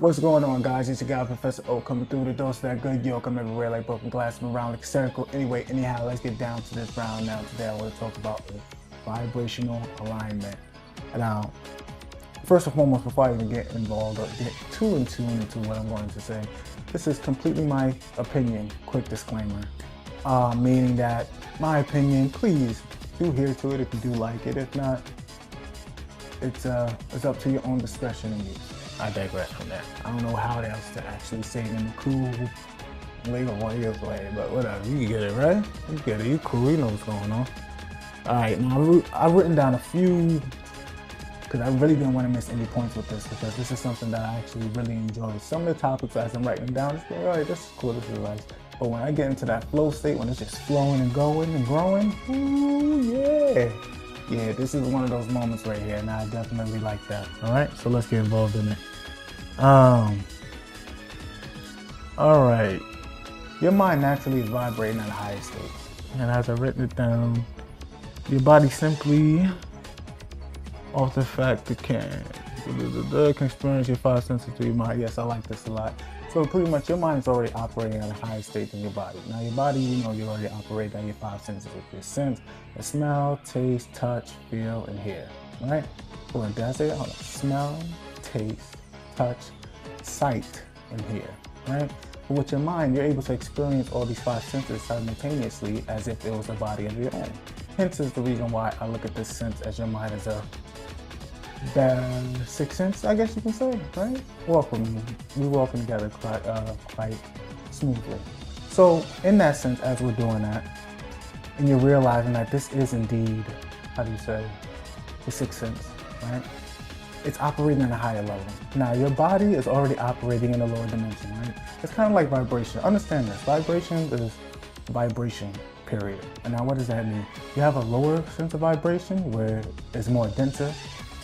What's going on, guys? It's your guy, Professor O, coming through the dose of that good yolk. I'm everywhere like broken glass from around like a circle. Anyway, anyhow, let's get down to this round now. Today, I want to talk about vibrational alignment. Now, first and foremost, before I even get involved or get too in tune into what I'm going to say, this is completely my opinion. Quick disclaimer, meaning that my opinion, please do hear to it if you do like it. If not, it's up to your own discretion and use. I digress from that. I don't know how else to actually say it in a cool, legal way, but whatever. You get it, right? You get it. You cool. You know what's going on. All right. Now I've written down a few because I really didn't want to miss any points with this because this is something that I actually really enjoy. Some of the topics as I'm writing them down, it's like, all right, this is cool. This is nice. But when I get into that flow state, when it's just flowing and going and growing, ooh, yeah. Yeah, this is one of those moments right here, and I definitely like that. All right, so let's get involved in it. All right. Your mind naturally is vibrating at a higher state. And as I've written it down, your body simply, off the fact it can experience your five senses through your mind. Yes, I like this a lot. So pretty much your mind is already operating at a higher state than your body. Now your body, you know, you're already operating on your five senses with your sense, the smell, taste, touch, feel, and hear, right? So when I say, hold on, smell, taste, touch, sight, and hear, right? But with your mind, you're able to experience all these five senses simultaneously as if it was a body of your own. Hence is the reason why I look at this sense as your mind as a sixth sense, I guess you can say, right? We walking together quite smoothly. So in that sense, as we're doing that, and you're realizing that this is indeed, how do you say, the sixth sense, right? It's operating at a higher level. Now your body is already operating in a lower dimension, right? It's kind of like vibration. Understand this, vibration is vibration, period. And now what does that mean? You have a lower sense of vibration where it's more denser,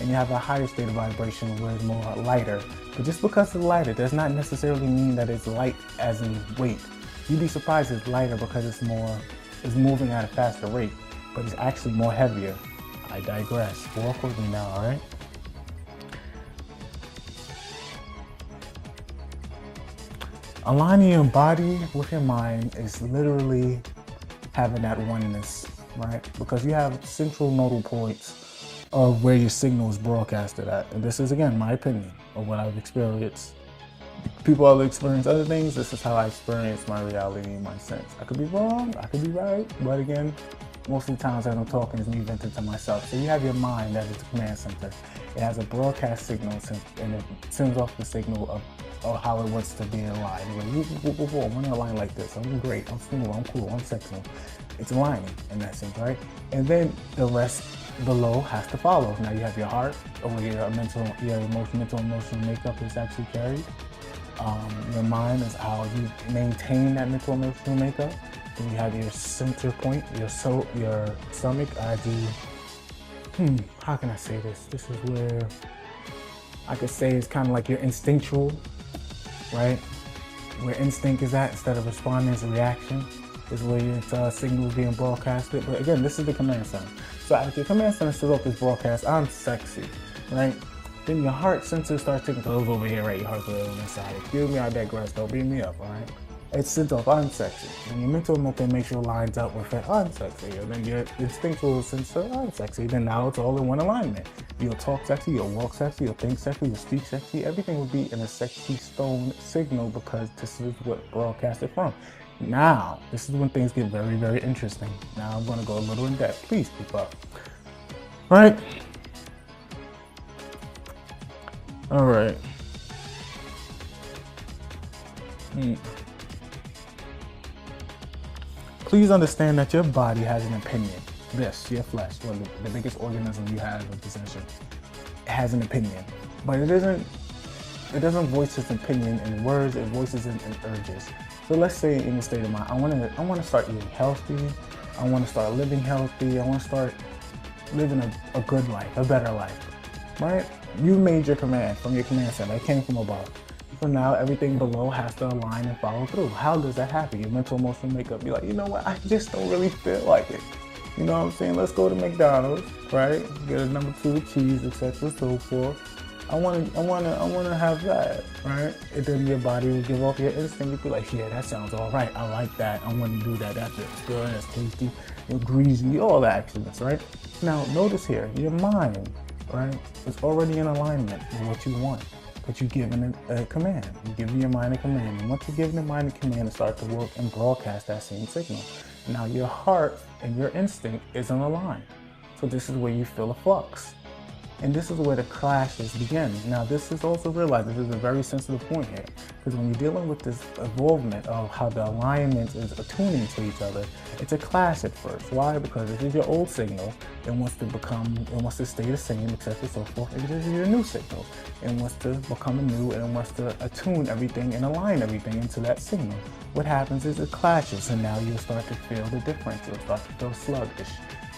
and you have a higher state of vibration where it's more lighter. But just because it's lighter does not necessarily mean that it's light as in weight. You'd be surprised it's lighter because it's moving at a faster rate, but it's actually more heavier. I digress. Walk with me now, all right? Aligning your body with your mind is literally having that oneness, right? Because you have central nodal points of where your signal is broadcasted at. And this is, again, my opinion of what I've experienced. People have experienced other things. This is how I experience my reality and my sense. I could be wrong, I could be right, but again, most of the times as I'm talking is me venting to myself. So you have your mind that is the command center. It has a broadcast signal and it sends off the signal of how it wants to be aligned. I want to align like this. I'm great, I'm smooth, I'm cool, I'm sexy. It's aligning in that sense, right? And then the rest below has to follow. Now you have your heart, over your mental emotional makeup is actually carried. Your mind is how you maintain that mental emotional makeup. Then you have your center point, your stomach. How can I say this? This is where I could say it's kind of like your instinctual, right? Where instinct is at instead of responding as a reaction is where your signal is being broadcasted. But again, this is the command center. So as your command center sets off this broadcast, I'm sexy, right? Then your heart sensor starts taking those over here, right? Your heart's over on this side. Excuse me, I digress. Don't beat me up, all right? It sends off, I'm sexy. And your mental method makes sure lines up with it, I'm sexy. And then your instinctual sensor, I'm sexy. Then now it's all in one alignment. You'll talk sexy, you'll walk sexy, you'll think sexy, you'll speak sexy. Everything will be in a sexy stone signal because this is what broadcasted from. Now, this is when things get very, very interesting. Now I'm gonna go a little in depth. Please keep up. All right. All right. Please understand that your body has an opinion. This, your flesh, or the biggest organism you have in possession, it has an opinion. But it doesn't voice its opinion in words, it voices it in urges. So let's say in the state of mind, I want to start eating healthy, I want to start living healthy, I want to start living a good life, a better life, right? You made your command from your command center, it came from above. So now everything below has to align and follow through. How does that happen? Your mental emotional makeup, you're like, you know what, I just don't really feel like it. You know what I'm saying? Let's go to McDonald's, right? Get a number 2 with cheese, etc., so forth. I want to have that, right? And then your body will give off your instinct. You'll be like, yeah, that sounds all right. I like that. I want to do that. That feels good. That's tasty. It's greasy. All the actions, right? Now, notice here, your mind, right, is already in alignment with what you want. But you're giving it a command. You're giving your mind a command. And once you're giving the mind a command to start to work and broadcast that same signal, now your heart and your instinct isn't aligned. So this is where you feel a flux. And this is where the clashes begin. Now, this is also realized, this is a very sensitive point here, because when you're dealing with this evolvement of how the alignment is attuning to each other, it's a clash at first. Why? Because this is your old signal. It wants to stay the same, etc., so forth. And this is your new signal. It wants to become new, and it wants to attune everything and align everything into that signal. What happens is it clashes, and now you'll start to feel the difference. You'll start to feel sluggish.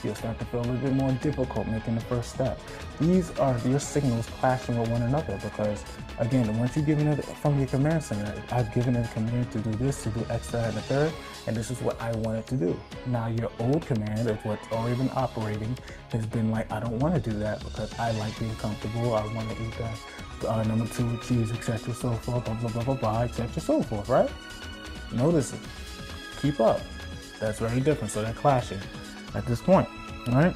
You'll start to feel a little bit more difficult making the first step. These are your signals clashing with one another because, again, once you're giving it from your command center, I've given it a command to do this, to do X, that, and the third, and this is what I want it to do. Now, your old command of what's already been operating has been like, I don't want to do that because I like being comfortable. I want to eat that number 2 cheese, etc., so forth, blah, blah, blah, blah, blah, etc., so forth, right? Notice it. Keep up. That's very different, so they're clashing at this point, right?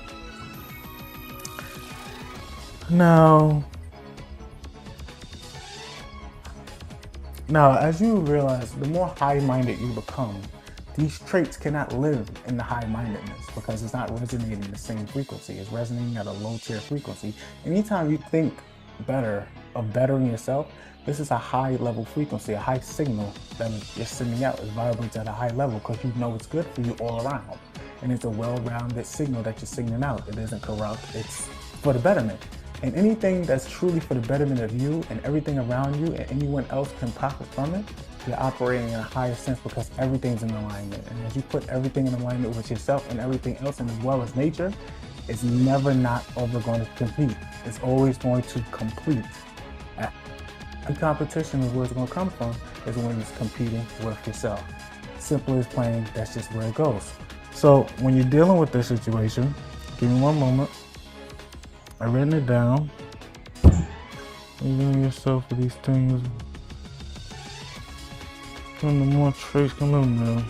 Now, as you realize, the more high-minded you become, these traits cannot live in the high-mindedness because it's not resonating the same frequency. It's resonating at a low-tier frequency. Anytime you think better of bettering yourself, this is a high-level frequency, a high signal that you're sending out. It vibrates at a high level because you know it's good for you all around. And it's a well-rounded signal that you're sending out. It isn't corrupt, it's for the betterment. And anything that's truly for the betterment of you and everything around you and anyone else can profit from it, you're operating in a higher sense because everything's in alignment. And as you put everything in alignment with yourself and everything else, and as well as nature, it's never not ever going to compete. It's always going to complete. And competition is where it's going to come from, is when it's competing with yourself. Simple as plain, that's just where it goes. So when you're dealing with this situation, give me one moment. I've written it down. You're giving yourself for these things. And the more traits come in there.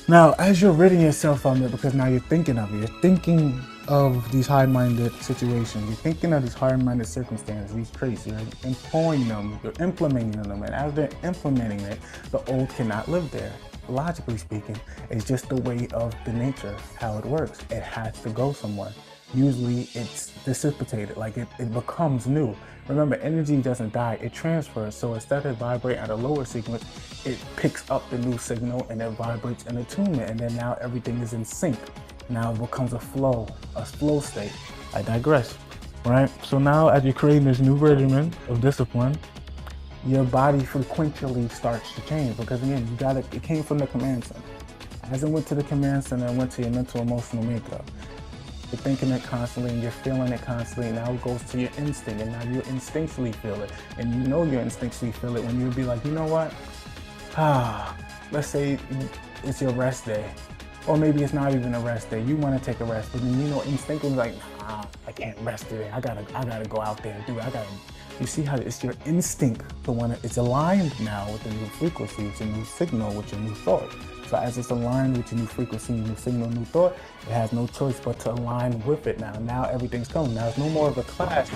Now, as you're ridding yourself of it, because now you're thinking of it, you're thinking of these high-minded situations, you're thinking of these high-minded circumstances, these traits, you're employing them, you're implementing them, and as they're implementing it, the old cannot live there. Logically speaking, it's just the way of the nature, how it works. It has to go somewhere. Usually it's dissipated, like it becomes new. Remember, energy doesn't die, it transfers. So instead of vibrating at a lower sequence, it picks up the new signal and it vibrates in attunement, and then now everything is in sync. Now it becomes a flow state. I digress, right? So now as you're creating this new regimen of discipline, your body frequently starts to change because again, it came from the command center. As it went to the command center, it went to your mental emotional makeup. You're thinking it constantly and you're feeling it constantly. Now it goes to your instinct and now you instinctually feel it. And you know you instinctually feel it when you'll be like, you know what? Let's say it's your rest day. Or maybe it's not even a rest day. You want to take a rest, but then you know instinctively like, I can't rest today. I gotta go out there and do it. You see how it's your instinct to want to, it's aligned now with the new frequency, it's a new signal with your new thought. So as it's aligned with your new frequency, new signal, new thought, it has no choice but to align with it now. Now everything's coming. Now it's no more of a clash.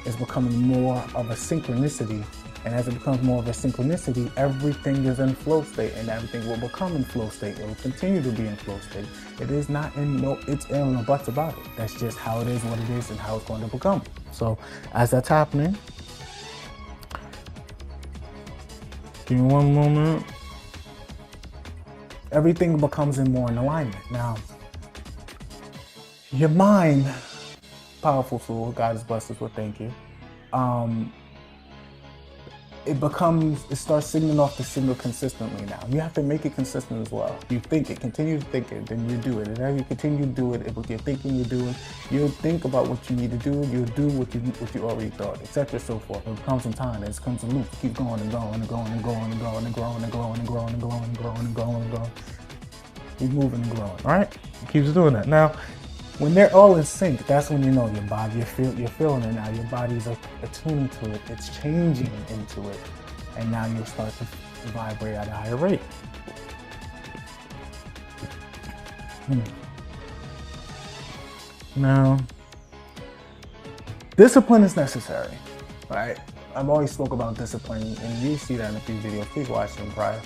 It's becoming more of a synchronicity. And as it becomes more of a synchronicity, everything is in flow state and everything will become in flow state. It will continue to be in flow state. It is not it's in no buts about it. That's just how it is, what it is, and how it's going to become. So as that's happening, give me one moment. Everything becomes more in alignment. Now, your mind, powerful tool, God has blessed us with, thank you. It starts signaling off the signal consistently now. You have to make it consistent as well. You think it, continue to think it, then you do it. And as you continue to do it, with your thinking you do it, you'll think about what you need to do, you'll do what you already thought, etc. so forth. It comes in time, it comes in loop, it keeps going and going and going and going and going and growing and growing and growing and growing and growing and growing and growing. keep moving and growing, all right? It keeps doing that. Now, when they're all in sync, that's when you know your body, you're feeling it now. Your body's attuning to it. It's changing into it. And now you'll start to vibrate at a higher rate. Now, discipline is necessary, right? I've always spoke about discipline, and you see that in a few videos. Please watch them prior.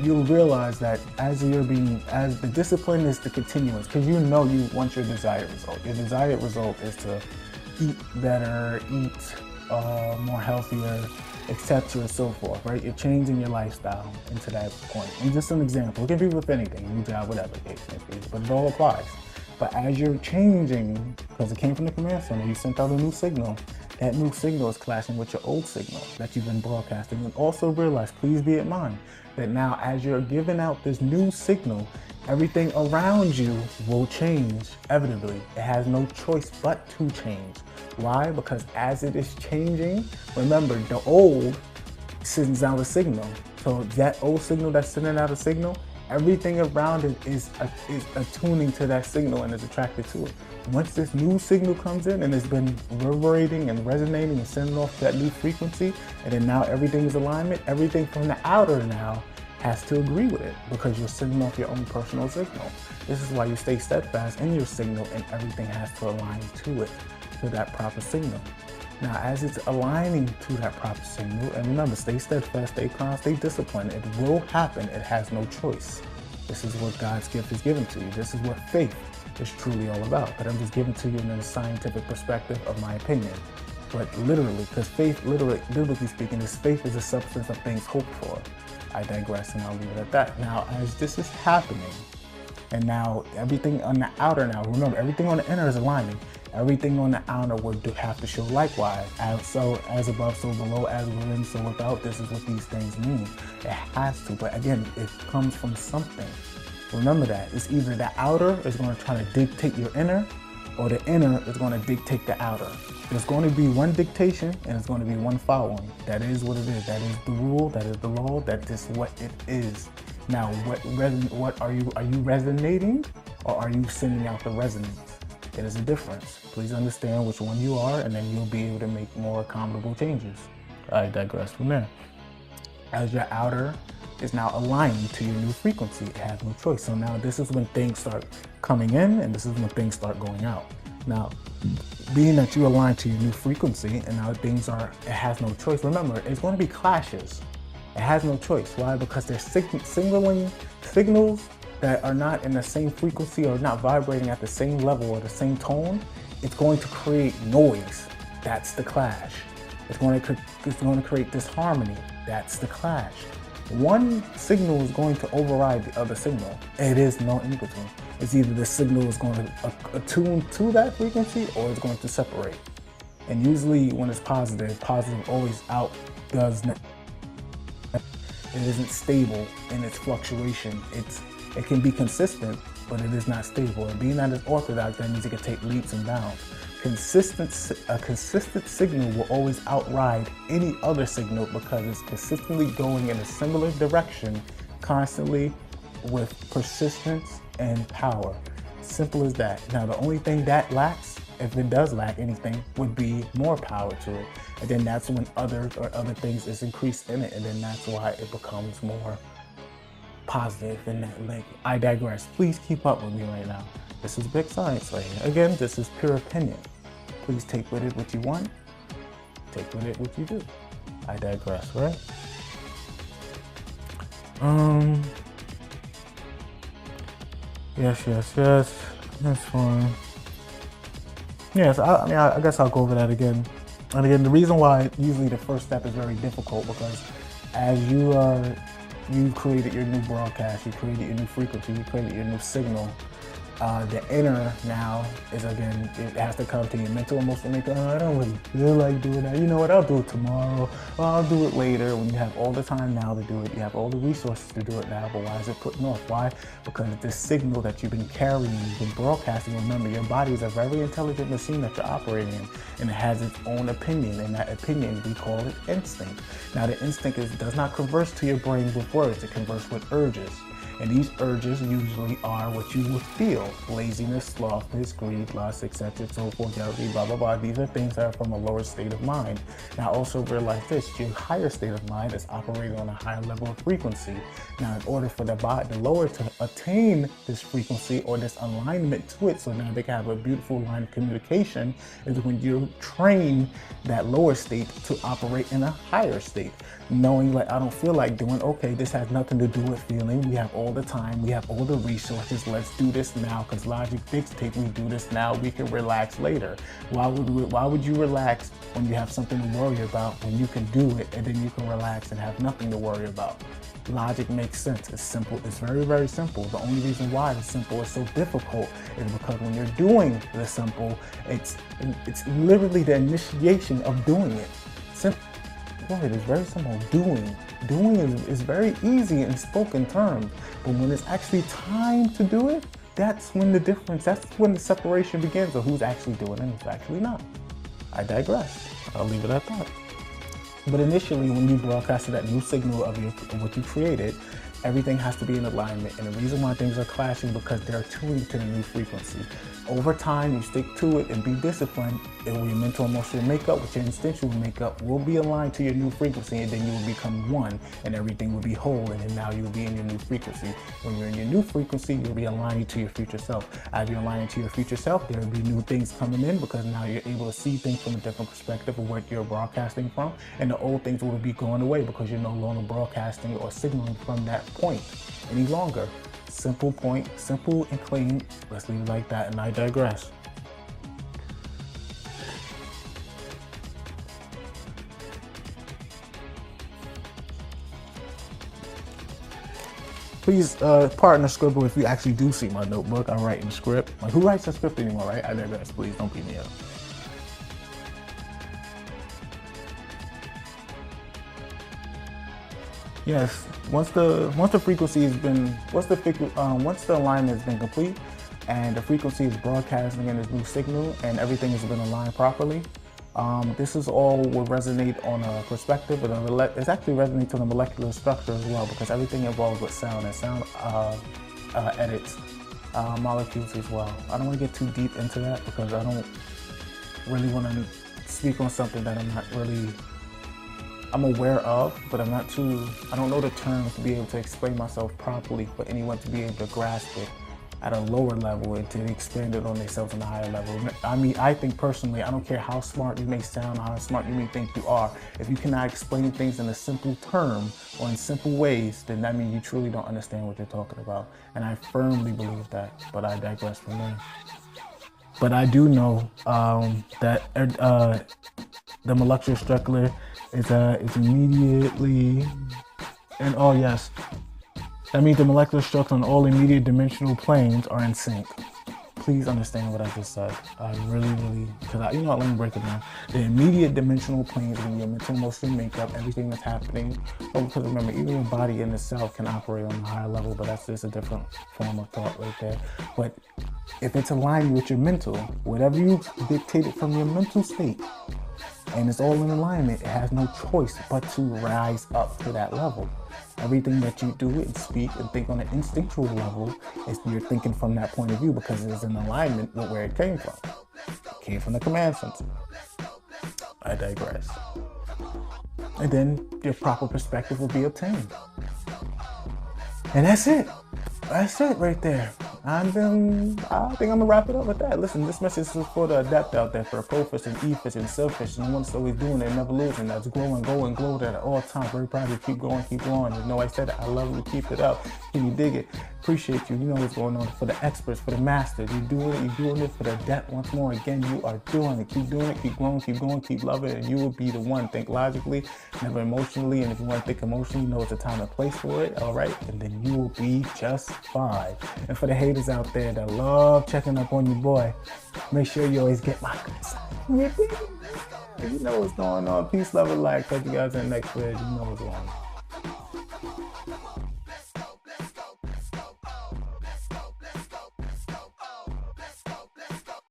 You'll realize that as the discipline is the continuance, because you know you want your desired result. Your desired result is to eat better, eat more healthier, etc. and so forth, right? You're changing your lifestyle into that point. And just an example, it can be with anything, new job, whatever the case may be, but it all applies. But as you're changing, because it came from the command center, you sent out a new signal. That new signal is clashing with your old signal that you've been broadcasting. And also realize, please be in mind, that now as you're giving out this new signal, everything around you will change evidently. It has no choice but to change. Why? Because as it is changing, remember, the old sends out a signal. So that old signal that's sending out a signal, everything around it is attuning to that signal and is attracted to it. Once this new signal comes in and it's been reverberating and resonating and sending off that new frequency, and then now everything is alignment, everything from the outer now has to agree with it because you're sending off your own personal signal. This is why you stay steadfast in your signal, and everything has to align to it, to that proper signal. Now, as it's aligning to that proper signal, and remember, stay steadfast, stay calm, stay disciplined. It will happen. It has no choice. This is what God's gift is given to you. This is what faith is truly all about. But I'm just giving to you in a scientific perspective of my opinion. But literally, because faith, literally, biblically speaking, faith is a substance of things hoped for. I digress, and I'll leave it at that. Now, as this is happening, and now everything on the outer now, remember, everything on the inner is aligning. Everything on the outer would have to show likewise. As above, so below, as within, so without. This is what these things mean. It has to, but again, it comes from something. Remember that. It's either the outer is going to try to dictate your inner, or the inner is going to dictate the outer. There's going to be one dictation, and it's going to be one following. That is what it is. That is the rule. That is the law. That is what it is. Now, what are you resonating, or are you sending out the resonance? It is a difference. Please understand which one you are, and then you'll be able to make more accommodable changes. I digress from there. As your outer is now aligning to your new frequency, it has no choice. So now this is when things start coming in, and this is when things start going out. Now, being that you align to your new frequency, and now it has no choice. Remember, it's going to be clashes. It has no choice. Why? Because they're signaling signals that are not in the same frequency or not vibrating at the same level or the same tone. It's going to create noise. That's the clash. It's going to create disharmony. That's the clash. One signal is going to override the other signal. It is no in between. It's either the signal is going to attune to that frequency, or it's going to separate. And usually when it's positive always outdoes negative. It isn't stable in its fluctuation. It can be consistent, but it is not stable. And being that it's orthodox, that means it can take leaps and bounds. A consistent signal will always outride any other signal because it's consistently going in a similar direction, constantly, with persistence and power. Simple as that. Now, the only thing that lacks, if it does lack anything, would be more power to it. And then that's when other things is increased in it, and then that's why it becomes more positive. And like, I digress. Please keep up with me right now. This is big science right here. Again, this is pure opinion. Please take with it what you want. Take with it what you do. I digress, right? Yes. That's fine. Yes, I guess I'll go over that again. And again, the reason why usually the first step is very difficult, because as you've created your new broadcast, you created your new frequency, you created your new signal. The inner now is, again, it has to come to your mental, emotional makeup. I don't really feel like doing that. You know what? I'll do it tomorrow. Well, I'll do it later. When you have all the time now to do it, you have all the resources to do it now. But why is it putting off? Why? Because this signal that you've been carrying, you've been broadcasting. Remember, your body is a very intelligent machine that you're operating in, and it has its own opinion. And that opinion, we call it instinct. Now, the instinct does not converse to your brain with words. It converses with urges. And these urges usually are what you would feel: laziness, slothfulness, greed, lust, etc., so forth, jealousy, blah, blah, blah. These are things that are from a lower state of mind. Now also realize this: your higher state of mind is operating on a higher level of frequency. Now in order for the lower to attain this frequency or this alignment to it, so now they can have a beautiful line of communication, is when you train that lower state to operate in a higher state. Knowing, like, I don't feel like doing, okay, this has nothing to do with feeling. We have all the time, we have all the resources, let's do this now, because logic dictates we do this now, we can relax later. Why would you relax when you have something to worry about, when you can do it and then you can relax and have nothing to worry about? Logic makes sense. It's simple. It's very, very simple. The only reason why the simple is so difficult is because when you're doing the simple, it's literally the initiation of doing it. Simple. It is very simple. Doing is very easy in spoken terms, but when it's actually time to do it, that's when the difference, that's when the separation begins of who's actually doing it and who's actually not. I digress. I'll leave it at that. But initially, when you broadcasted that new signal of what you created, everything has to be in alignment. And the reason why things are clashing, because they're tuning to the new frequency. Over time, you stick to it and be disciplined, and your mental emotional makeup, with your instinctual makeup, will be aligned to your new frequency, and then you will become one, and everything will be whole, and then now you'll be in your new frequency. When you're in your new frequency, you'll be aligning to your future self. As you're aligning to your future self, there will be new things coming in, because now you're able to see things from a different perspective of what you're broadcasting from, and the old things will be going away because you're no longer broadcasting or signaling from that point any longer. Simple point, simple and clean. Let's leave it like that, and I digress. Please pardon the scribble if you actually do see my notebook. I write in the script. Like, who writes the script anymore, right? I digress. Please don't beat me up. Yes, once the frequency has been, once the alignment has been complete and the frequency is broadcasting in its new signal and everything has been aligned properly, this is all will resonate on a perspective, but it's actually resonates on a molecular structure as well, because everything involves with sound, and sound edits molecules as well. I don't want to get too deep into that because I don't really want to speak on something that I'm aware of, but I don't know the terms to be able to explain myself properly for anyone to be able to grasp it at a lower level and to expand it on themselves on a higher level. I mean, I think personally, I don't care how smart you may sound, how smart you may think you are, if you cannot explain things in a simple term or in simple ways, then that means you truly don't understand what you're talking about. And I firmly believe that, but I digress from there. But I do know that the molecular structure is immediately, and oh yes, that means the molecular structure on all immediate dimensional planes are in sync. Please understand what I just said. I really, because let me break it down. The immediate dimensional planes, when your mental emotional makeup, everything that's happening. Oh, because remember, even your body in itself can operate on a higher level, but that's just a different form of thought right there. But if it's aligned with your mental, whatever you dictated from your mental state, and it's all in alignment, it has no choice but to rise up to that level. Everything that you do and speak and think on an instinctual level is you're thinking from that point of view, because it's in alignment with where it came from. It came from the command center. I digress. And then your proper perspective will be obtained. And that's it. That's it right there. I think I'm gonna wrap it up with that. Listen, this message is for the adept out there, for the profish and e-fish and selfish, and the one that's always doing it and never losing. That's growing, glow that at all times. Very proud of you. Keep going, keep growing. You know I said it. I love you. Keep it up. Can you dig it? Appreciate you. You know what's going on. For the experts, for the masters, you're doing it for the adept. Once more, again, you are doing it. Keep doing it. Keep growing. Keep going. Keep loving it, and you will be the one. Think logically, never emotionally. And if you want to think emotionally, you know it's a time and place for it. All right, and then you will be just fine. And for the haters out there that love checking up on your boy, make sure you always get my good side. You know what's going on. Peace, love, and light. Catch you guys in the next video. You know what's going on.